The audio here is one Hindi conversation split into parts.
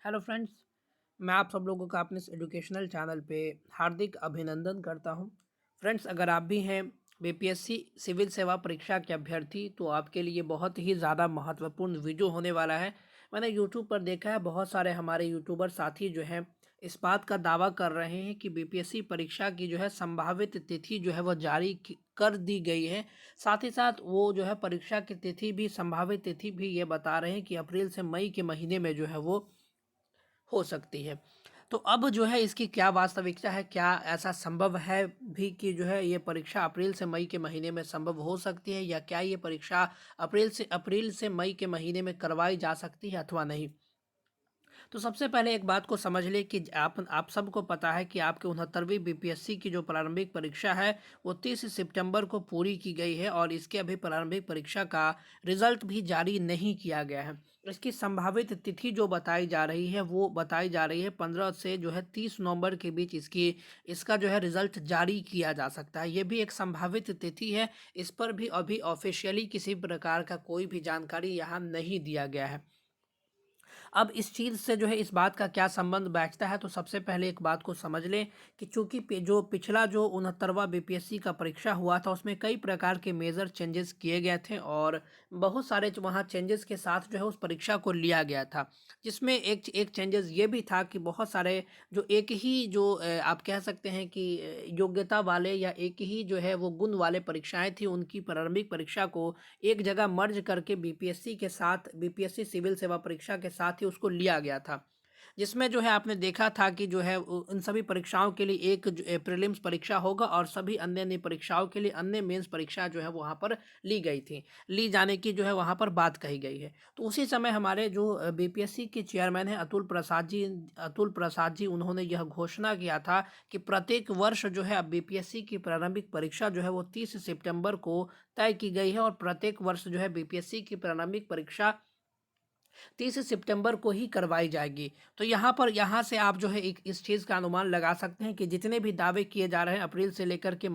हेलो फ्रेंड्स, मैं आप सब लोगों का अपने इस एजुकेशनल चैनल पे हार्दिक अभिनंदन करता हूं। फ्रेंड्स, अगर आप भी हैं बीपीएससी सिविल सेवा परीक्षा के अभ्यर्थी तो आपके लिए बहुत ही ज़्यादा महत्वपूर्ण वीडियो होने वाला है। मैंने यूट्यूब पर देखा है, बहुत सारे हमारे यूट्यूबर साथी जो हैं इस बात का दावा कर रहे हैं कि बीपीएससी परीक्षा की जो है संभावित तिथि जो है वह कर दी गई है। साथ ही साथ वो जो है परीक्षा की तिथि भी, संभावित तिथि भी ये बता रहे हैं कि अप्रैल से मई के महीने में जो है वो हो सकती है। तो अब जो है इसकी क्या वास्तविकता है, क्या ऐसा संभव है भी कि जो है ये परीक्षा अप्रैल से मई के महीने में संभव हो सकती है, या क्या ये परीक्षा अप्रैल से मई के महीने में करवाई जा सकती है अथवा नहीं। तो सबसे पहले एक बात को समझ ले कि आप सबको पता है कि आपके 69वीं बीपीएससी की जो प्रारंभिक परीक्षा है वो 30 सितंबर को पूरी की गई है और इसके अभी प्रारंभिक परीक्षा का रिजल्ट भी जारी नहीं किया गया है। इसकी संभावित तिथि जो बताई जा रही है वो बताई जा रही है 15 से जो है 30 नवंबर के बीच इसका जो है रिजल्ट जारी किया जा सकता है। ये भी एक संभावित तिथि है। इस पर भी अभी ऑफिशियली किसी प्रकार का कोई भी जानकारी यहाँ नहीं दिया गया है। अब इस चीज़ से जो है इस बात का क्या संबंध बैठता है, तो सबसे पहले एक बात को समझ लें कि चूंकि जो पिछला जो 69वां बीपीएससी का परीक्षा हुआ था उसमें कई प्रकार के मेजर चेंजेस किए गए थे और बहुत सारे वहाँ चेंजेस के साथ जो है उस परीक्षा को लिया गया था। जिसमें एक एक चेंजेस ये भी था कि बहुत सारे जो एक ही जो आप कह सकते हैं कि योग्यता वाले या एक ही जो है वो गुण वाले परीक्षाएं थी, उनकी प्रारंभिक परीक्षा को एक जगह मर्ज करके बीपीएससी के साथ, बीपीएससी सिविल सेवा परीक्षा के साथ ही उसको लिया गया था। जिसमें जो है आपने देखा था कि जो है इन सभी परीक्षाओं के लिए एक प्रीलिम्स परीक्षा होगा और सभी अन्य अन्य परीक्षाओं के लिए अन्य मेंस परीक्षा जो है वहाँ पर ली गई थी, ली जाने की जो है वहाँ पर बात कही गई है। तो उसी समय हमारे जो बीपीएससी के चेयरमैन हैं अतुल प्रसाद जी उन्होंने यह घोषणा किया था कि प्रत्येक वर्ष जो है अब बीपीएससी की प्रारंभिक परीक्षा जो है वो 30 सितंबर को तय की गई है और प्रत्येक वर्ष जो है बीपीएससी की प्रारंभिक परीक्षा 30 सितंबर को ही करवाई जाएगी। तो यहाँ से आप जो है एक इस चीज़ का अनुमान लगा सकते हैं कि जितने भी दावे किए जा रहे हैं अप्रैल से लेकर के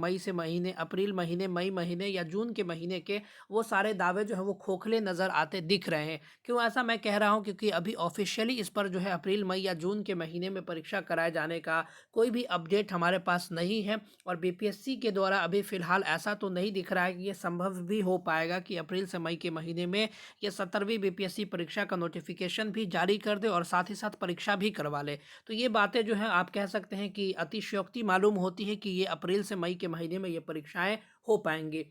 अप्रैल महीने, मई महीने या जून के महीने के, वो सारे दावे जो है वो खोखले नज़र आते दिख रहे हैं। क्यों ऐसा मैं कह रहा हूँ? क्योंकि अभी ऑफिशियली इस पर जो है अप्रैल, मई या जून के महीने में परीक्षा कराए जाने का कोई भी अपडेट हमारे पास नहीं है और बीपीएससी के द्वारा अभी फ़िलहाल ऐसा तो नहीं दिख रहा है कि ये संभव भी हो पाएगा कि अप्रैल से मई के महीने में ये 70वीं बीपीएससी परीक्षा का नोटिफिकेशन भी जारी कर दे और साथ ही साथ परीक्षा भी करवा ले। तो ये बातें जो हैं आप कह सकते हैं कि अतिशयोक्ति मालूम होती है कि ये अप्रैल से मई के महीने में ये परीक्षाएं हो पाएंगी।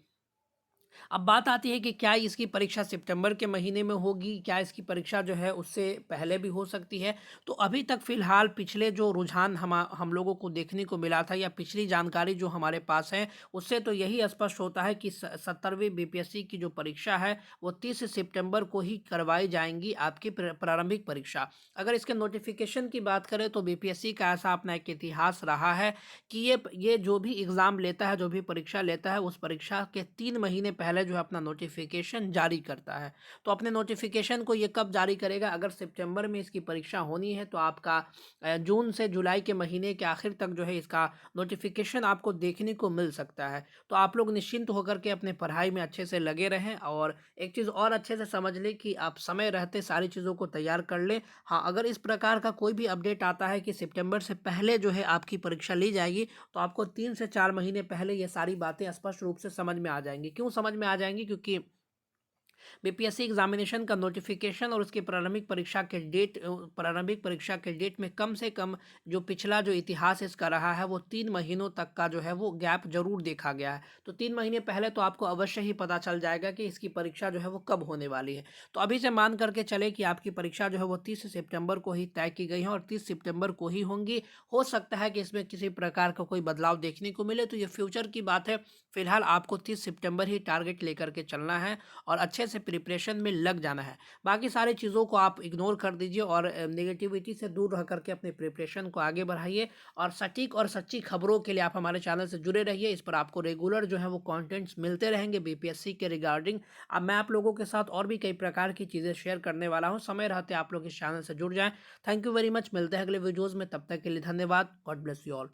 अब बात आती है कि क्या इसकी परीक्षा सितंबर के महीने में होगी, क्या इसकी परीक्षा जो है उससे पहले भी हो सकती है। तो अभी तक फ़िलहाल पिछले जो रुझान हम लोगों को देखने को मिला था या पिछली जानकारी जो हमारे पास है उससे तो यही स्पष्ट होता है कि 70वीं बीपीएससी की जो परीक्षा है वो 30 सितंबर को ही करवाई जाएंगी, आपकी प्रारंभिक परीक्षा। अगर इसके नोटिफिकेशन की बात करें तो बीपीएससी का ऐसा अपना एक इतिहास रहा है कि ये जो भी एग्ज़ाम लेता है, जो भी परीक्षा लेता है, उस परीक्षा के 3 महीने पहले जो है अपना नोटिफिकेशन जारी करता है। तो अपने नोटिफिकेशन को ये कब जारी करेगा? अगर सितंबर में इसकी परीक्षा होनी है तो आपका जून से जुलाई के महीने के आखिर तक जो है इसका नोटिफिकेशन आपको देखने को मिल सकता है। तो आप लोग निश्चिंत होकर के अपने पढ़ाई में अच्छे से लगे रहें और एक चीज़ और अच्छे से समझ लें कि आप समय रहते सारी चीज़ों को तैयार कर लें। हाँ, अगर इस प्रकार का कोई भी अपडेट आता है कि सितंबर से पहले जो है आपकी परीक्षा ली जाएगी तो आपको 3 से 4 महीने पहले ये सारी बातें स्पष्ट रूप से समझ में आ जाएँगी। क्यों समझ में आ जाएँगी? क्योंकि बीपीएससी एग्जामिनेशन का नोटिफिकेशन और उसकी प्रारंभिक परीक्षा के डेट में कम से कम जो पिछला जो इतिहास इसका रहा है वो 3 महीनों तक का जो है वो गैप जरूर देखा गया है। तो 3 महीने पहले तो आपको अवश्य ही पता चल जाएगा कि इसकी परीक्षा जो है वो कब होने वाली है। तो अभी से मान करके चले कि आपकी परीक्षा जो है वो 30 सितंबर को ही तय की गई है और 30 सितंबर को ही होंगी। हो सकता है कि इसमें किसी प्रकार का कोई बदलाव देखने को मिले, तो ये फ्यूचर की बात है। फिलहाल आपको 30 सितंबर ही टारगेट लेकर के चलना है और अच्छे से प्रिपरेशन में लग जाना है। बाकी सारी चीज़ों को आप इग्नोर कर दीजिए और नेगेटिविटी से दूर रह करके अपने प्रिपरेशन को आगे बढ़ाइए और सटीक और सच्ची खबरों के लिए आप हमारे चैनल से जुड़े रहिए। इस पर आपको रेगुलर जो है वो कंटेंट्स मिलते रहेंगे बीपीएससी के रिगार्डिंग। अब मैं आप लोगों के साथ और भी कई प्रकार की चीज़ें शेयर करने वाला हूँ। समय रहते आप लोग इस चैनल से जुड़ जाएं। Thank you very much. मिलते हैं अगले वीडियोज़ में, तब तक के लिए धन्यवाद। God bless you all.